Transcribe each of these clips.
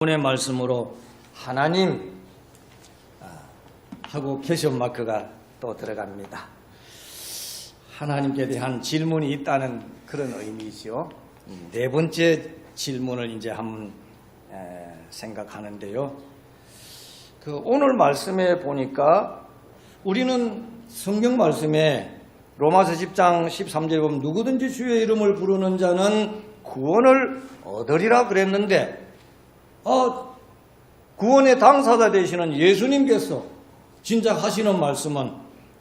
오늘의 말씀으로 하나님 하고 캐션 마크가 또 들어갑니다. 하나님께 대한 질문이 있다는 그런 의미이죠. 네 번째 질문을 이제 한번 생각하는데요. 오늘 말씀에 보니까 우리는 성경 말씀에 로마서 10장 13절에 보면 누구든지 주의 이름을 부르는 자는 구원을 얻으리라 그랬는데 구원의 당사자 되시는 예수님께서 진짜 하시는 말씀은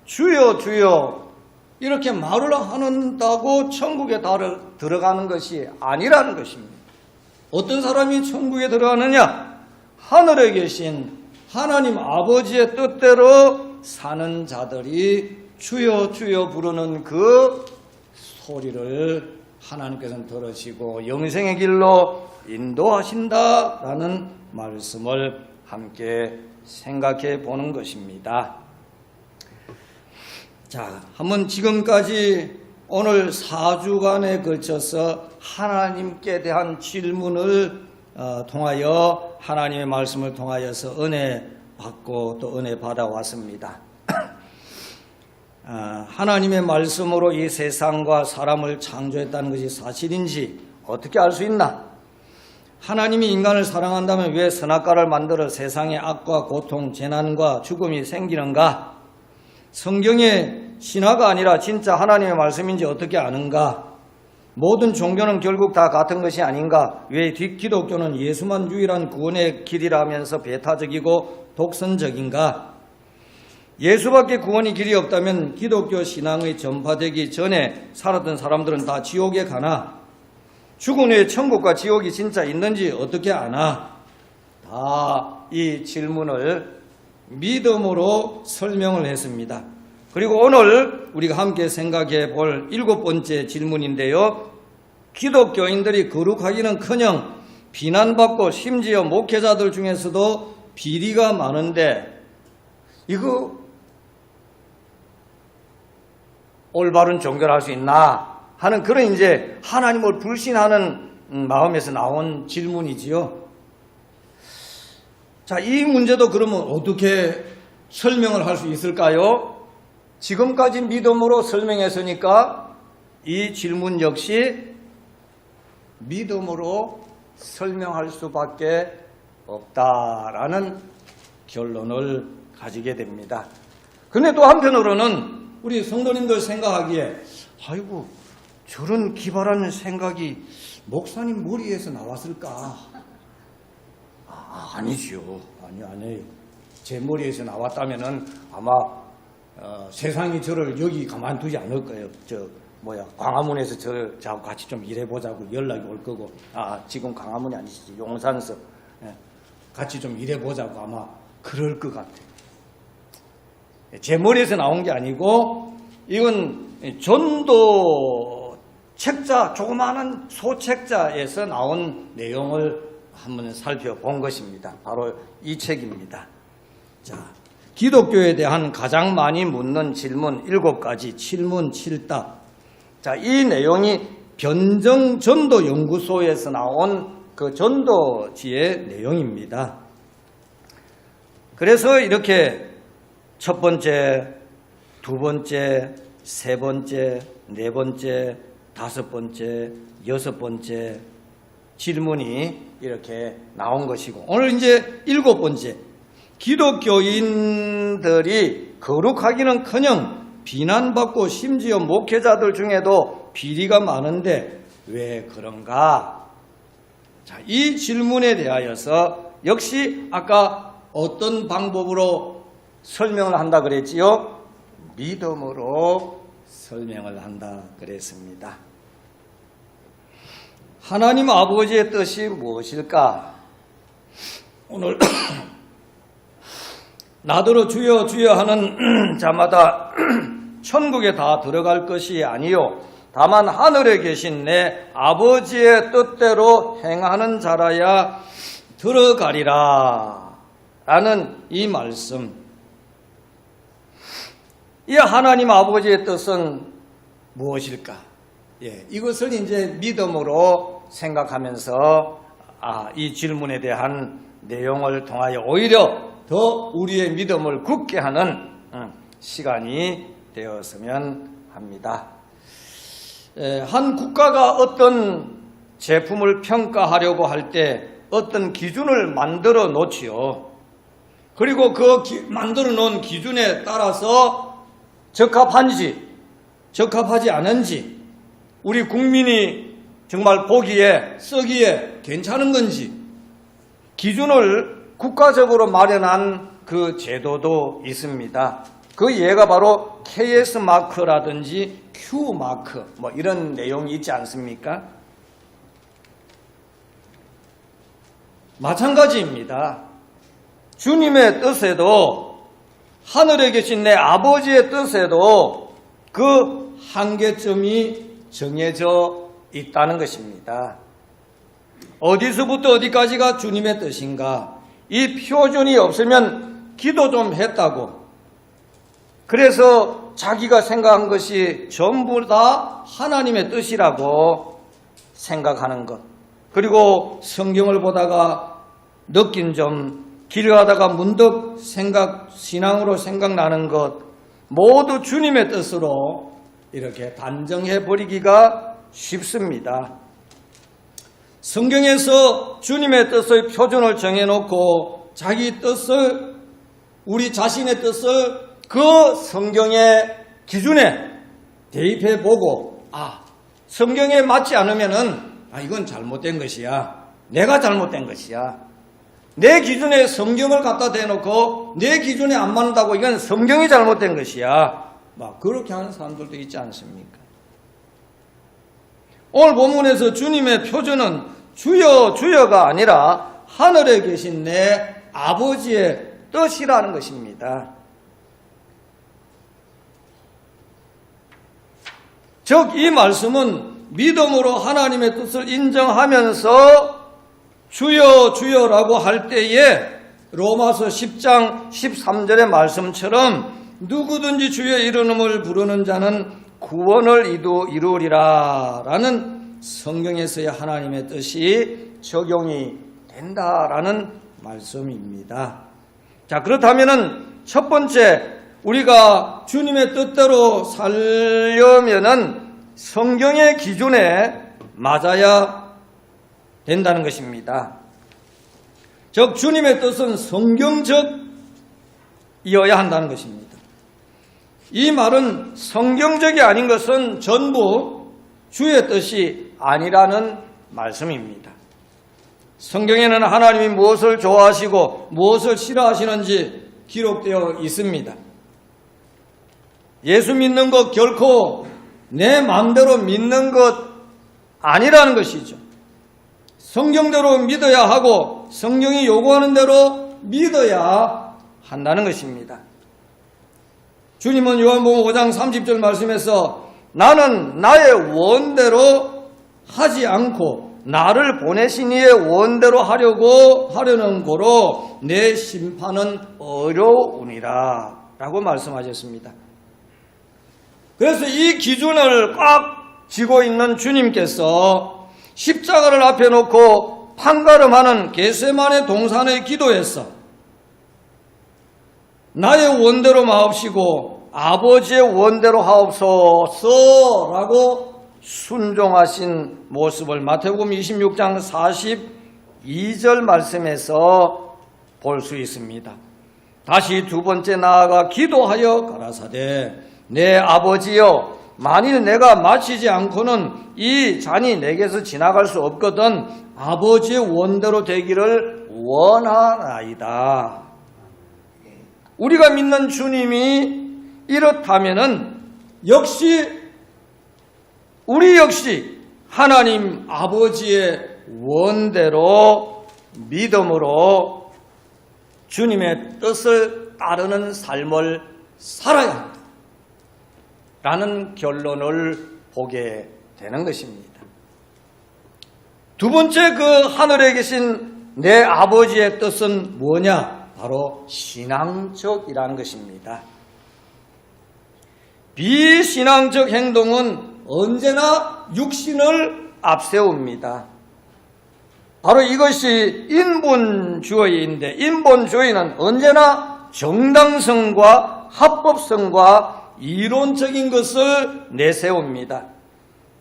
주여 주여 이렇게 말을 한다고 천국에 들어가는 것이 아니라는 것입니다. 어떤 사람이 천국에 들어가느냐? 하늘에 계신 하나님 아버지의 뜻대로 사는 자들이 주여 주여 부르는 그 소리를 하나님께서는 들으시고 영생의 길로 인도하신다라는 말씀을 함께 생각해 보는 것입니다. 자, 한번 지금까지 오늘 4주간에 걸쳐서 하나님께 대한 질문을 통하여 하나님의 말씀을 통하여서 은혜 받고 또 은혜 받아왔습니다. 하나님의 말씀으로 이 세상과 사람을 창조했다는 것이 사실인지 어떻게 알 수 있나? 하나님이 인간을 사랑한다면 왜 선악과를 만들어 세상에 악과 고통, 재난과 죽음이 생기는가? 성경의 신화가 아니라 진짜 하나님의 말씀인지 어떻게 아는가? 모든 종교는 결국 다 같은 것이 아닌가? 왜 기독교는 예수만 유일한 구원의 길이라면서 배타적이고 독선적인가? 예수밖에 구원의 길이 없다면 기독교 신앙의 전파되기 전에 살았던 사람들은 다 지옥에 가나? 죽은 후에 천국과 지옥이 진짜 있는지 어떻게 아나? 다 이 질문을 믿음으로 설명을 했습니다. 그리고 오늘 우리가 함께 생각해 볼 7번째 질문인데요. 기독교인들이 거룩하기는커녕 비난받고 심지어 목회자들 중에서도 비리가 많은데 이거 올바른 종교를 할 수 있나 하는 그런 이제 하나님을 불신하는 마음에서 나온 질문이지요. 자, 이 문제도 그러면 어떻게 설명을 할 수 있을까요? 지금까지 믿음으로 설명했으니까 이 질문 역시 믿음으로 설명할 수밖에 없다라는 결론을 가지게 됩니다. 그런데 또 한편으로는 우리 성도님들 생각하기에 아이고 저런 기발한 생각이 목사님 머리에서 나왔을까? 아니죠. 아니에요. 제 머리에서 나왔다면은 아마 세상이 저를 여기 가만두지 않을 거예요. 광화문에서 저하고 같이 좀 일해보자고 연락이 올 거고, 지금 광화문이 아니시지, 용산서. 같이 좀 일해보자고 아마 그럴 것 같아요. 제 머리에서 나온 게 아니고, 이건 전도 책자, 조그마한 소책자에서 나온 내용을 한번 살펴본 것입니다. 바로 이 책입니다. 자, 기독교에 대한 가장 많이 묻는 질문 7가지, 7문 7답. 자, 이 내용이 변정전도연구소에서 나온 그 전도지의 내용입니다. 그래서 이렇게 첫 번째, 두 번째, 세 번째, 네 번째, 다섯 번째, 여섯 번째 질문이 이렇게 나온 것이고, 오늘 이제 7번째, 기독교인들이 거룩하기는커녕 비난받고 심지어 목회자들 중에도 비리가 많은데 왜 그런가? 자, 이 질문에 대하여서 역시 아까 어떤 방법으로 설명을 한다 그랬지요? 믿음으로 설명을 한다 그랬습니다. 하나님 아버지의 뜻이 무엇일까? 오늘 나더러 주여 주여 하는 자마다 천국에 다 들어갈 것이 아니요 다만 하늘에 계신 내 아버지의 뜻대로 행하는 자라야 들어가리라 라는 이 말씀. 이 하나님 아버지의 뜻은 무엇일까? 이것을 이제 믿음으로 생각하면서 이 질문에 대한 내용을 통하여 오히려 더 우리의 믿음을 굳게 하는 시간이 되었으면 합니다. 한 국가가 어떤 제품을 평가하려고 할 때 어떤 기준을 만들어 놓지요. 그리고 그 만들어 놓은 기준에 따라서 적합한지 적합하지 않은지, 우리 국민이 정말 보기에 쓰기에 괜찮은 건지 기준을 국가적으로 마련한 그 제도도 있습니다. 그 예가 바로 KS 마크라든지 Q 마크 이런 내용이 있지 않습니까? 마찬가지입니다. 주님의 뜻에도, 하늘에 계신 내 아버지의 뜻에도 그 한계점이 정해져 있다는 것입니다. 어디서부터 어디까지가 주님의 뜻인가? 이 표준이 없으면 기도 좀 했다고, 그래서 자기가 생각한 것이 전부 다 하나님의 뜻이라고 생각하는 것, 그리고 성경을 보다가 느낀 점, 길 가다가 문득 신앙으로 생각나는 것, 모두 주님의 뜻으로 이렇게 단정해 버리기가 쉽습니다. 성경에서 주님의 뜻의 표준을 정해놓고 자기 뜻을, 우리 자신의 뜻을 그 성경의 기준에 대입해 보고, 성경에 맞지 않으면은 이건 잘못된 것이야, 내가 잘못된 것이야, 내 기준에 성경을 갖다 대놓고 내 기준에 안 맞는다고 이건 성경이 잘못된 것이야, 그렇게 하는 사람들도 있지 않습니까? 오늘 본문에서 주님의 표준은 주여 주여가 아니라 하늘에 계신 내 아버지의 뜻이라는 것입니다. 즉 이 말씀은 믿음으로 하나님의 뜻을 인정하면서 주여 주여라고 할 때에 로마서 10장 13절의 말씀처럼 누구든지 주의 이름을 부르는 자는 구원을 이루리라 라는 성경에서의 하나님의 뜻이 적용이 된다라는 말씀입니다. 자, 그렇다면은 첫 번째, 우리가 주님의 뜻대로 살려면은 성경의 기준에 맞아야 된다는 것입니다. 즉 주님의 뜻은 성경적이어야 한다는 것입니다. 이 말은 성경적이 아닌 것은 전부 주의 뜻이 아니라는 말씀입니다. 성경에는 하나님이 무엇을 좋아하시고 무엇을 싫어하시는지 기록되어 있습니다. 예수 믿는 것 결코 내 마음대로 믿는 것 아니라는 것이죠. 성경대로 믿어야 하고 성경이 요구하는 대로 믿어야 한다는 것입니다. 주님은 요한복음 5장 30절 말씀에서 나는 나의 원대로 하지 않고 나를 보내신 이의 원대로 하려는 고로 내 심판은 어려우니라 라고 말씀하셨습니다. 그래서 이 기준을 꽉 쥐고 있는 주님께서 십자가를 앞에 놓고 판가름하는 겟세마네 동산의 기도에서 나의 원대로 마옵시고 아버지의 원대로 하옵소서라고 순종하신 모습을 마태복음 26장 42절 말씀에서 볼 수 있습니다. 다시 두 번째 나아가 기도하여 가라사대 내 아버지여, 만일 내가 마치지 않고는 이 잔이 내게서 지나갈 수 없거든 아버지의 원대로 되기를 원하나이다. 우리가 믿는 주님이 이렇다면은 우리 역시 하나님 아버지의 원대로 믿음으로 주님의 뜻을 따르는 삶을 살아야 한다 라는 결론을 보게 되는 것입니다. 두 번째, 그 하늘에 계신 내 아버지의 뜻은 뭐냐? 바로 신앙적이라는 것입니다. 비신앙적 행동은 언제나 육신을 앞세웁니다. 바로 이것이 인본주의인데, 인본주의는 언제나 정당성과 합법성과 이론적인 것을 내세웁니다.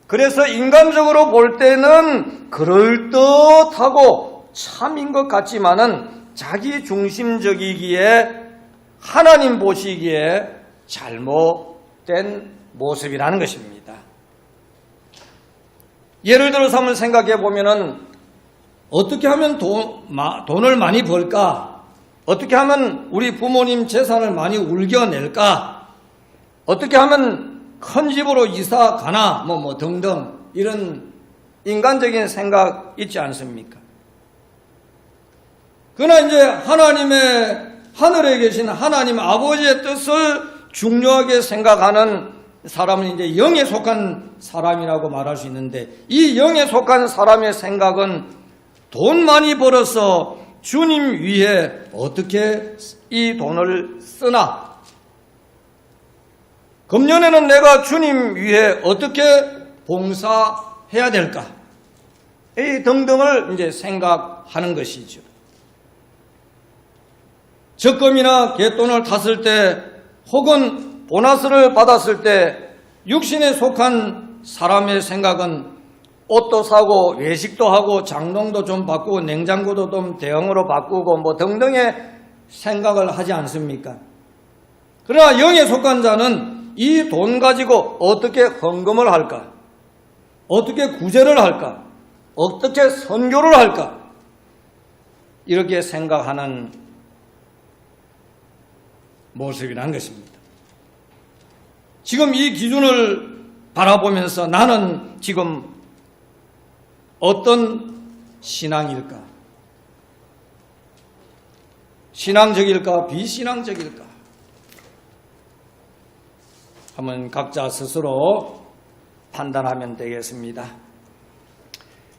그래서 인간적으로 볼 때는 그럴듯하고 참인 것 같지만은 자기 중심적이기에 하나님 보시기에 잘못된 모습이라는 것입니다. 예를 들어서 한번 생각해 보면은 어떻게 하면 돈을 많이 벌까? 어떻게 하면 우리 부모님 재산을 많이 울겨낼까? 어떻게 하면 큰 집으로 이사 가나? 등등 이런 인간적인 생각 있지 않습니까? 그러나 이제 하늘에 계신 하나님 아버지의 뜻을 중요하게 생각하는 사람은 이제 영에 속한 사람이라고 말할 수 있는데, 이 영에 속한 사람의 생각은 돈 많이 벌어서 주님 위해 어떻게 이 돈을 쓰나? 금년에는 내가 주님 위해 어떻게 봉사해야 될까? 이 등등을 이제 생각하는 것이죠. 적금이나 갯돈을 탔을 때 혹은 보너스를 받았을 때 육신에 속한 사람의 생각은 옷도 사고 외식도 하고 장롱도 좀 바꾸고 냉장고도 좀 대형으로 바꾸고 등등의 생각을 하지 않습니까? 그러나 영에 속한 자는 이 돈 가지고 어떻게 헌금을 할까? 어떻게 구제를 할까? 어떻게 선교를 할까? 이렇게 생각하는 모습이라는 것입니다. 지금 이 기준을 바라보면서 나는 지금 어떤 신앙일까? 신앙적일까? 비신앙적일까? 한번 각자 스스로 판단하면 되겠습니다.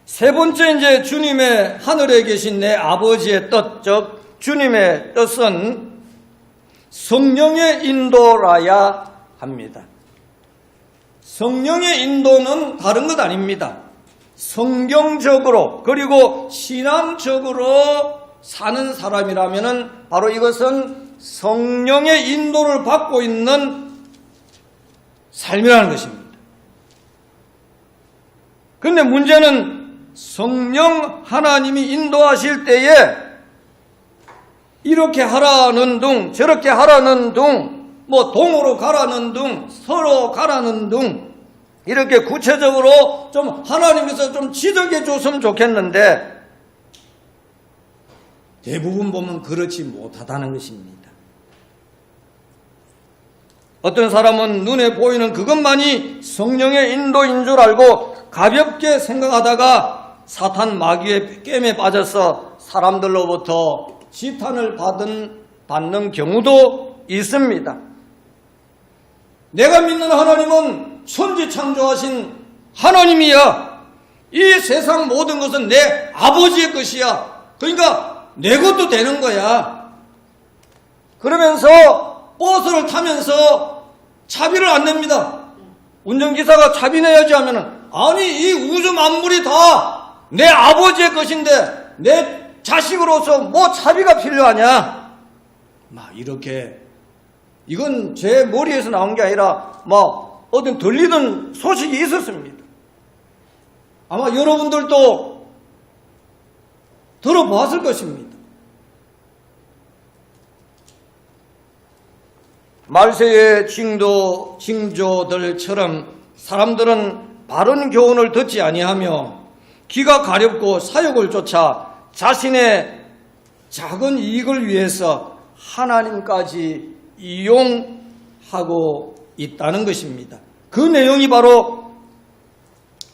세 번째, 이제 주님의 하늘에 계신 내 아버지의 뜻, 즉 주님의 뜻은 성령의 인도라야 합니다. 성령의 인도는 다른 것 아닙니다. 성경적으로 그리고 신앙적으로 사는 사람이라면 바로 이것은 성령의 인도를 받고 있는 삶이라는 것입니다. 그런데 문제는 성령 하나님이 인도하실 때에 이렇게 하라는 둥 저렇게 하라는 둥 동으로 가라는 둥 서로 가라는 둥 이렇게 구체적으로 좀 하나님께서 좀 지적해 줬으면 좋겠는데 대부분 보면 그렇지 못하다는 것입니다. 어떤 사람은 눈에 보이는 그것만이 성령의 인도인 줄 알고 가볍게 생각하다가 사탄 마귀의 꿰매 빠져서 사람들로부터 지탄을 받는 경우도 있습니다. 내가 믿는 하나님은 천지 창조하신 하나님이야. 이 세상 모든 것은 내 아버지의 것이야. 그러니까 내 것도 되는 거야. 그러면서 버스를 타면서 차비를 안 냅니다. 운전기사가 차비 내야지 하면은 아니 이 우주 만물이 다 내 아버지의 것인데 내 자식으로서 뭐 차비가 필요하냐? 이렇게 이건 제 머리에서 나온 게 아니라 어떤 들리던 소식이 있었습니다. 아마 여러분들도 들어보았을 것입니다. 말세의 징조들처럼 사람들은 바른 교훈을 듣지 아니하며 기가 가렵고 사욕을 쫓아 자신의 작은 이익을 위해서 하나님까지 이용하고 있다는 것입니다. 그 내용이 바로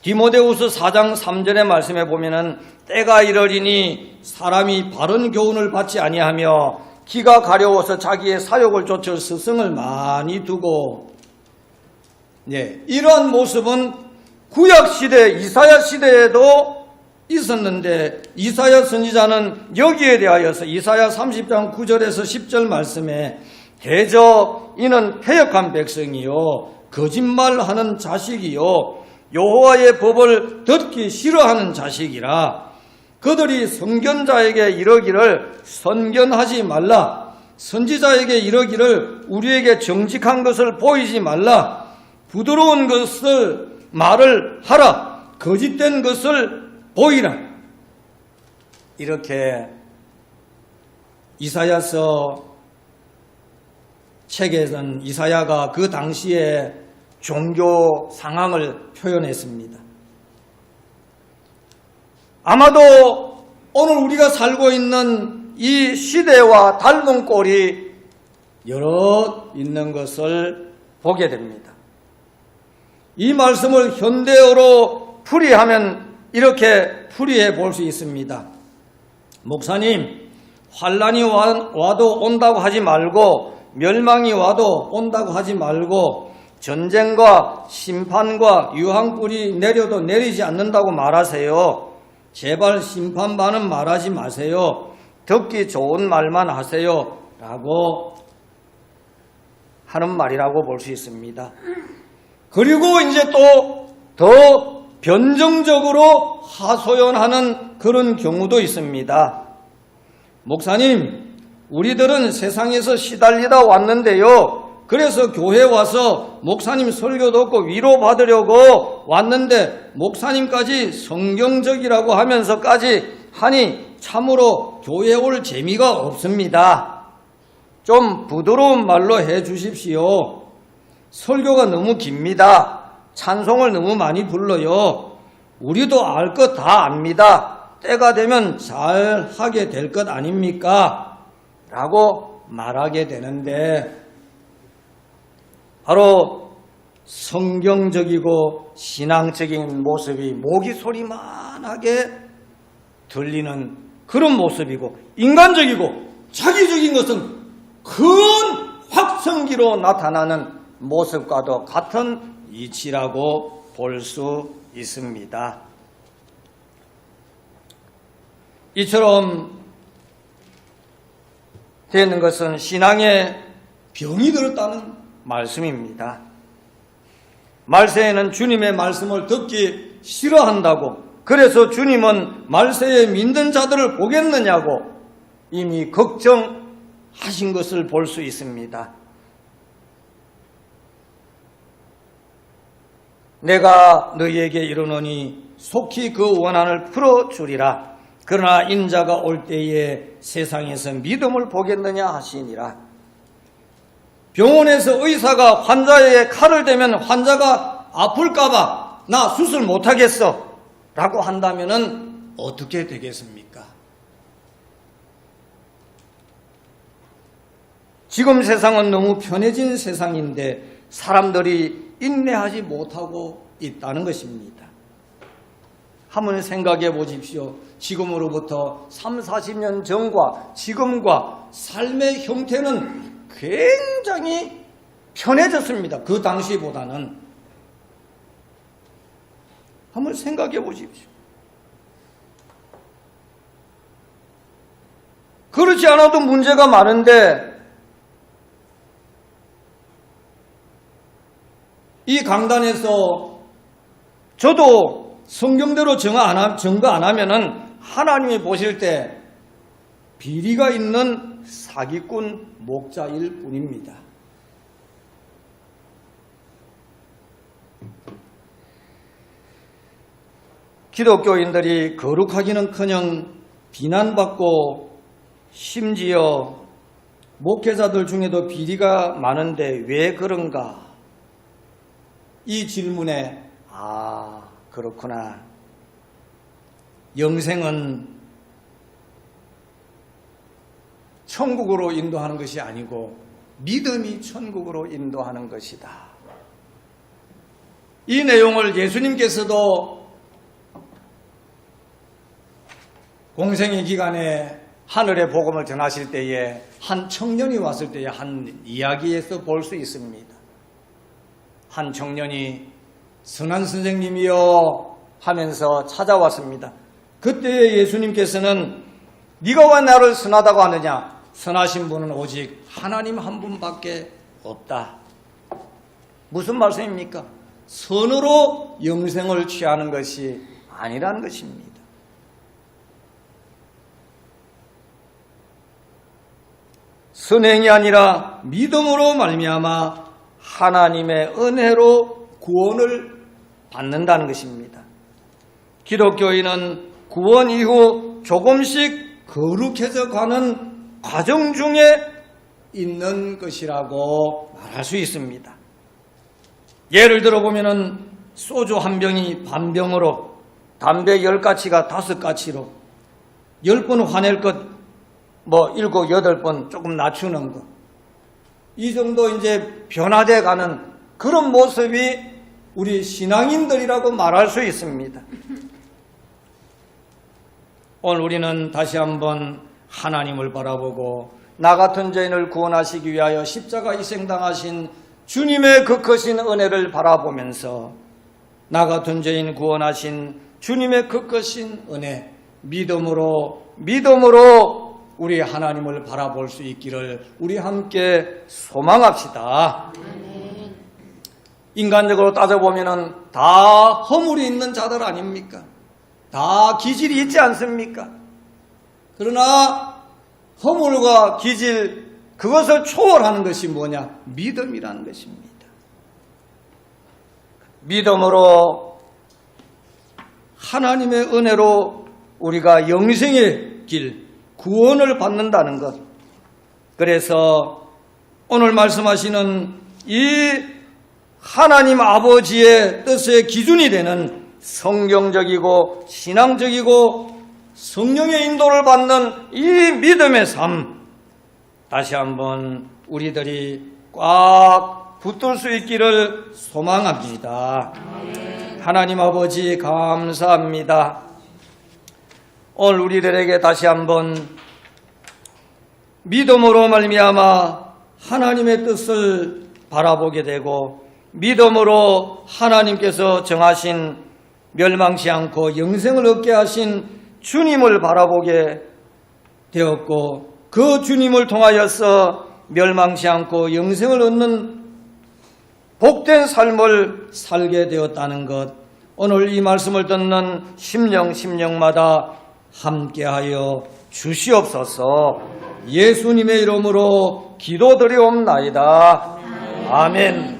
디모데후서 4장 3절의 말씀에 보면은 때가 이르리니 사람이 바른 교훈을 받지 아니하며 기가 가려워서 자기의 사욕을 쫓을 스승을 많이 두고 이러한 모습은 구약시대 이사야 시대에도 있었는데 이사야 선지자는 여기에 대하여서 이사야 30장 9절에서 10절 말씀에 대저 이는 패역한 백성이요 거짓말하는 자식이요 여호와의 법을 듣기 싫어하는 자식이라 그들이 선견자에게 이르기를 선견하지 말라. 선지자에게 이르기를 우리에게 정직한 것을 보이지 말라. 부드러운 것을 말을 하라. 거짓된 것을 보이라. 이렇게 이사야서 책에서는 이사야가 그 당시에 종교 상황을 표현했습니다. 아마도 오늘 우리가 살고 있는 이 시대와 닮은 꼴이 여러 있는 것을 보게 됩니다. 이 말씀을 현대어로 풀이하면 이렇게 풀이해 볼 수 있습니다. 목사님, 환란이 와도 온다고 하지 말고 멸망이 와도 온다고 하지 말고 전쟁과 심판과 유황불이 내려도 내리지 않는다고 말하세요. 제발 심판반은 말하지 마세요. 듣기 좋은 말만 하세요. 라고 하는 말이라고 볼 수 있습니다. 그리고 이제 또 더 변정적으로 하소연하는 그런 경우도 있습니다. 목사님, 우리들은 세상에서 시달리다 왔는데요. 그래서 교회 와서 목사님 설교 듣고 위로받으려고 왔는데 목사님까지 성경적이라고 하면서까지 하니 참으로 교회 올 재미가 없습니다. 좀 부드러운 말로 해 주십시오. 설교가 너무 깁니다. 찬송을 너무 많이 불러요. 우리도 알 것 다 압니다. 때가 되면 잘 하게 될 것 아닙니까? 라고 말하게 되는데 바로 성경적이고 신앙적인 모습이 모기 소리만하게 들리는 그런 모습이고 인간적이고 자기적인 것은 큰 확성기로 나타나는 모습과도 같은 이치라고 볼 수 있습니다. 이처럼 되는 것은 신앙에 병이 들었다는 말씀입니다. 말세에는 주님의 말씀을 듣기 싫어한다고, 그래서 주님은 말세에 믿는 자들을 보겠느냐고 이미 걱정하신 것을 볼 수 있습니다. 내가 너희에게 이르노니 속히 그 원한을 풀어주리라. 그러나 인자가 올 때에 세상에서 믿음을 보겠느냐 하시니라. 병원에서 의사가 환자에게 칼을 대면 환자가 아플까봐 나 수술 못하겠어 라고 한다면 어떻게 되겠습니까? 지금 세상은 너무 편해진 세상인데 사람들이 인내하지 못하고 있다는 것입니다. 한번 생각해 보십시오. 지금으로부터 30-40년 전과 지금과 삶의 형태는 굉장히 편해졌습니다. 그 당시보다는. 한번 생각해 보십시오. 그렇지 않아도 문제가 많은데 이 강단에서 저도 성경대로 증거 안 하면은 하나님이 보실 때 비리가 있는 사기꾼 목자일 뿐입니다. 기독교인들이 거룩하기는커녕 비난받고 심지어 목회자들 중에도 비리가 많은데 왜 그런가? 이 질문에 그렇구나. 영생은 천국으로 인도하는 것이 아니고 믿음이 천국으로 인도하는 것이다. 이 내용을 예수님께서도 공생의 기간에 하늘의 복음을 전하실 때에 한 청년이 왔을 때에 한 이야기에서 볼 수 있습니다. 한 청년이 선한 선생님이여 하면서 찾아왔습니다. 그때 예수님께서는 네가 왜 나를 선하다고 하느냐? 선하신 분은 오직 하나님 한 분밖에 없다. 무슨 말씀입니까? 선으로 영생을 취하는 것이 아니라는 것입니다. 선행이 아니라 믿음으로 말미암아 하나님의 은혜로 구원을 받는다는 것입니다. 기독교인은 구원 이후 조금씩 거룩해져 가는 과정 중에 있는 것이라고 말할 수 있습니다. 예를 들어 보면은 소주 한 병이 반 병으로, 담배 10가치가 5가치로, 10번 화낼 것 7, 8번 조금 낮추는 것. 이 정도 이제 변화돼 가는 그런 모습이 우리 신앙인들이라고 말할 수 있습니다. 오늘 우리는 다시 한번 하나님을 바라보고 나 같은 죄인을 구원하시기 위하여 십자가 희생당하신 주님의 그 크신 은혜를 바라보면서 나 같은 죄인 구원하신 주님의 그 크신 은혜, 믿음으로 우리 하나님을 바라볼 수 있기를 우리 함께 소망합시다. 인간적으로 따져보면 다 허물이 있는 자들 아닙니까? 다 기질이 있지 않습니까? 그러나 허물과 기질, 그것을 초월하는 것이 뭐냐? 믿음이라는 것입니다. 믿음으로 하나님의 은혜로 우리가 영생의 길, 구원을 받는다는 것. 그래서 오늘 말씀하시는 이 하나님 아버지의 뜻의 기준이 되는 성경적이고 신앙적이고 성령의 인도를 받는 이 믿음의 삶, 다시 한번 우리들이 꽉 붙들 수 있기를 소망합니다. 하나님 아버지 감사합니다. 오늘 우리들에게 다시 한번 믿음으로 말미암아 하나님의 뜻을 바라보게 되고 믿음으로 하나님께서 정하신 멸망치 않고 영생을 얻게 하신 주님을 바라보게 되었고 그 주님을 통하여서 멸망치 않고 영생을 얻는 복된 삶을 살게 되었다는 것, 오늘 이 말씀을 듣는 심령마다 함께하여 주시옵소서. 예수님의 이름으로 기도드리옵나이다. 아멘.